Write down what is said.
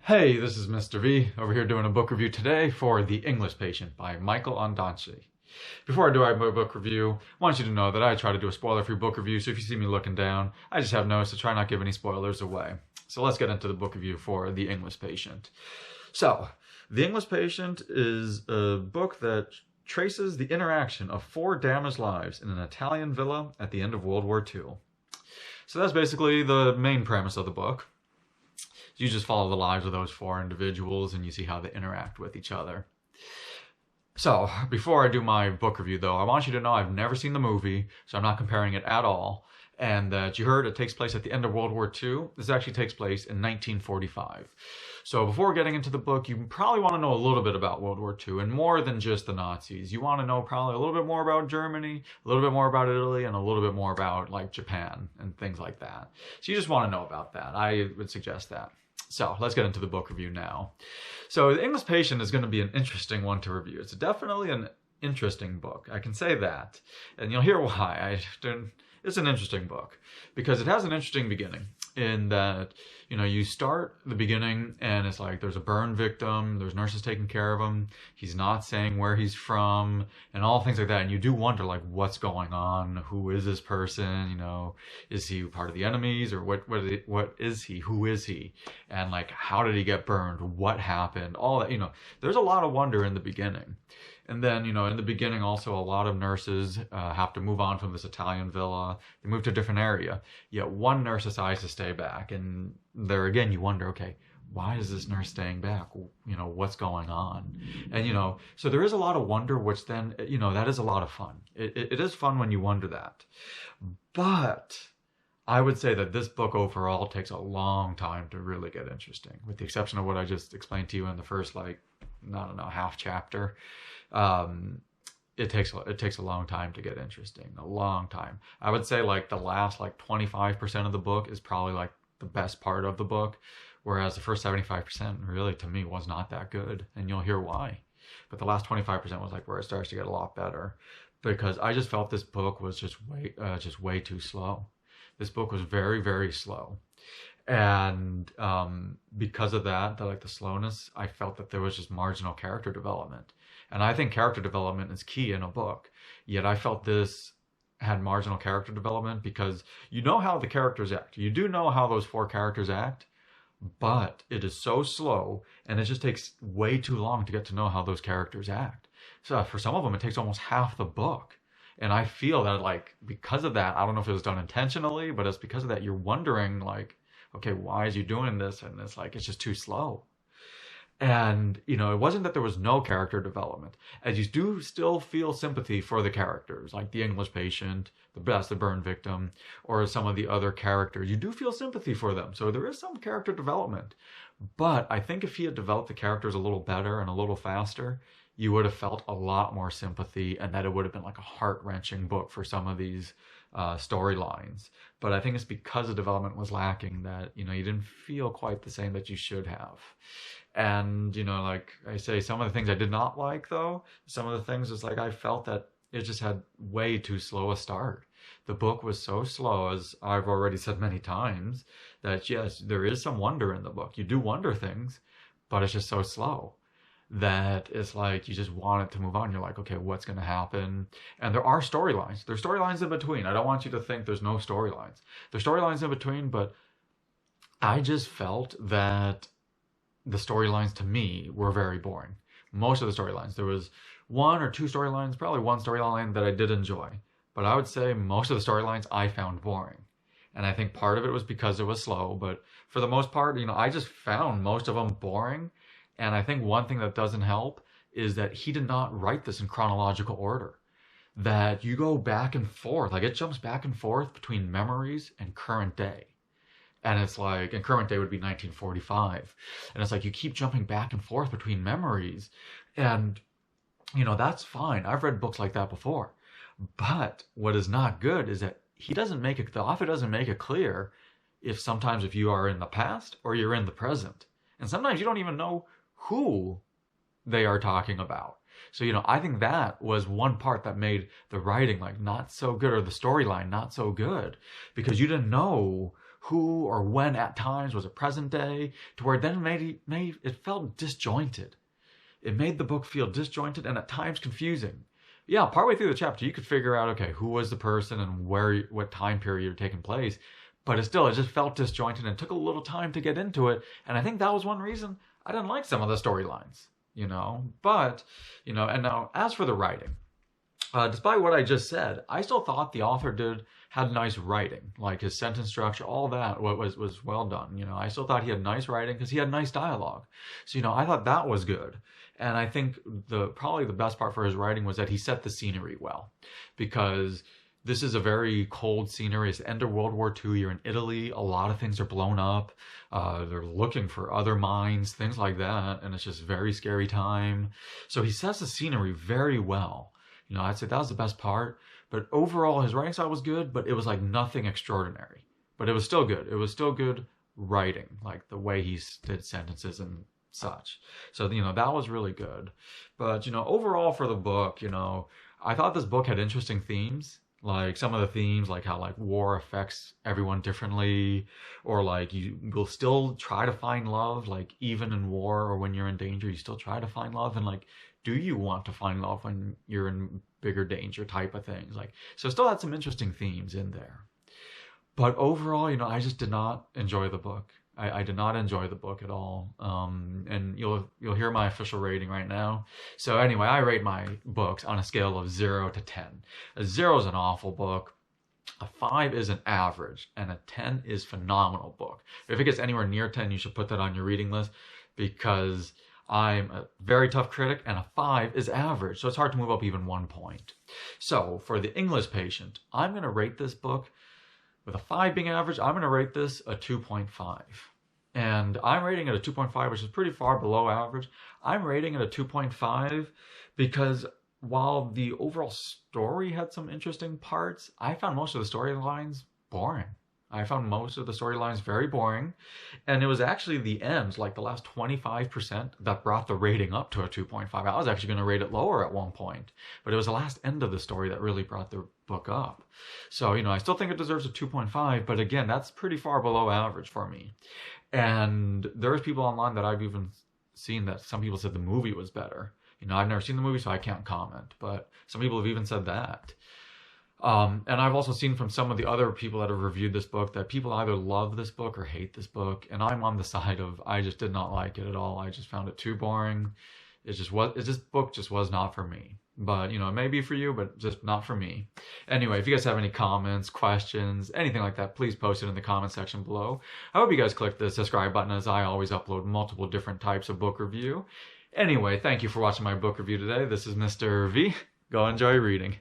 Hey, this is Mr. V, over here doing a book review today for The English Patient by Michael Ondaatje. Before I do my book review, I want you to know that I try to do a spoiler-free book review, so if you see me looking down, I just have notes to try not to give any spoilers away. So let's get into the book review for The English Patient. So, The English Patient is a book that traces the interaction of 4 damaged lives in an Italian villa at the end of World War II. So that's basically the main premise of the book. You just follow the lives of those 4 individuals and you see how they interact with each other. So, before I do my book review though, I want you to know I've never seen the movie, so I'm not comparing it at all. And that you heard it takes place at the end of World War II. This actually takes place in 1945. So before getting into the book, you probably want to know a little bit about World War II, and more than just the Nazis. You want to know probably a little bit more about Germany, a little bit more about Italy, and a little bit more about like Japan and things like that. So you just want to know about that. I would suggest that. So let's get into the book review now. So The English Patient is going to be an interesting one to review. It's definitely an interesting book. I can say that. And you'll hear why. It's an interesting book because it has an interesting beginning in that, you start the beginning and it's like there's a burn victim, there's nurses taking care of him, he's not saying where he's from and all things like that. And you do wonder like what's going on, who is this person, is he part of the enemies or what is he, who is he? And like how did he get burned, what happened, all that, there's a lot of wonder in the beginning. And then, in the beginning, also, a lot of nurses have to move on from this Italian villa. They move to a different area. Yet one nurse decides to stay back. And there again, you wonder, okay, why is this nurse staying back? What's going on? And, so there is a lot of wonder, which then, that is a lot of fun. It is fun when you wonder that. But I would say that this book overall takes a long time to really get interesting, with the exception of what I just explained to you in the first, half chapter. It takes a long time to get interesting, a long time. I would say like the last 25% of the book is probably like the best part of the book, whereas the first 75% really to me was not that good, and you'll hear why. But the last 25% was like where it starts to get a lot better, because I just felt this book was just way too slow. This book was very, very slow. And because of that, the slowness, I felt that there was just marginal character development. And I think character development is key in a book. Yet I felt this had marginal character development because you know how the characters act. You do know how those 4 characters act, but it is so slow and it just takes way too long to get to know how those characters act. So for some of them, it takes almost half the book. And I feel that because of that, I don't know if it was done intentionally, but it's because of that you're wondering okay, why is he doing this? And it's just too slow. And, it wasn't that there was no character development, as you do still feel sympathy for the characters, like the English patient, the burn victim, or some of the other characters. You do feel sympathy for them. So there is some character development. But I think if he had developed the characters a little better and a little faster, you would have felt a lot more sympathy, and that it would have been like a heart-wrenching book for some of these storylines. But I think it's because the development was lacking that, you didn't feel quite the same that you should have. And, like I say, some of the things I did not like, though, some of the things is I felt that it just had way too slow a start. The book was so slow, as I've already said many times, that yes, there is some wonder in the book. You do wonder things, but it's just so slow that it's you just want it to move on. You're like, okay, what's going to happen? And there are storylines. There's storylines in between. I don't want you to think there's no storylines. There's storylines in between, but I just felt that the storylines to me were very boring. Most of the storylines. There was 1 or 2 storylines, probably 1 storyline that I did enjoy. But I would say most of the storylines I found boring. And I think part of it was because it was slow. But for the most part, I just found most of them boring. And I think one thing that doesn't help is that he did not write this in chronological order. That you go back and forth. It jumps back and forth between memories and current day. And it's and current day would be 1945. And it's you keep jumping back and forth between memories. And, that's fine. I've read books like that before. But what is not good is that the author doesn't make it clear sometimes if you are in the past or you're in the present. And sometimes you don't even know who they are talking about. So, I think that was one part that made the writing not so good, or the storyline not so good, because you didn't know who or when at times was a present day, to where then it felt disjointed. It made the book feel disjointed and at times confusing. Yeah, partway through the chapter, you could figure out, okay, who was the person and what time period you're taking place. But it just felt disjointed and took a little time to get into it. And I think that was one reason I didn't like some of the storylines, But, and now as for the writing, despite what I just said, I still thought the author had nice writing, like his sentence structure, all that was well done. I still thought he had nice writing because he had nice dialogue. So, I thought that was good. And I think probably the best part for his writing was that he set the scenery well, because this is a very cold scenery. It's the end of World War II. You're in Italy. A lot of things are blown up. They're looking for other mines, things like that. And it's just a very scary time. So he sets the scenery very well. I'd say that was the best part. But overall, his writing style was good, but it was like nothing extraordinary. But it was still good. It was still good writing, like the way he did sentences and such. So, that was really good. But, overall for the book, I thought this book had interesting themes. Like some of the themes, like how like war affects everyone differently, or like you will still try to find love, like even in war or when you're in danger, you still try to find love. And like, do you want to find love when you're in bigger danger type of things? Like, so still had some interesting themes in there. But overall, I just did not enjoy the book. I did not enjoy the book at all. And you'll hear my official rating right now. So anyway, I rate my books on a scale of 0 to 10. A 0 is an awful book. A 5 is an average. And a 10 is phenomenal book. If it gets anywhere near 10, you should put that on your reading list, because I'm a very tough critic, and a 5 is average. So it's hard to move up even 1 point. So for The English Patient, I'm going to rate this book, with a 5 being average, I'm going to rate this a 2.5. And I'm rating it a 2.5, which is pretty far below average. I'm rating it a 2.5 because while the overall story had some interesting parts, I found most of the storylines boring. I found most of the storylines very boring. And it was actually the end, like the last 25%, that brought the rating up to a 2.5. I was actually going to rate it lower at one point, but it was the last end of the story that really brought the book up. So, I still think it deserves a 2.5, but again, that's pretty far below average for me. And there's people online that I've even seen that some people said the movie was better. I've never seen the movie, so I can't comment, but some people have even said that. And I've also seen from some of the other people that have reviewed this book that people either love this book or hate this book. And I'm on the side of, I just did not like it at all. I just found it too boring. This book just was not for me. But, it may be for you, but just not for me. Anyway, if you guys have any comments, questions, anything like that, please post it in the comment section below. I hope you guys click the subscribe button, as I always upload multiple different types of book review. Anyway, thank you for watching my book review today. This is Mr. V. Go enjoy reading.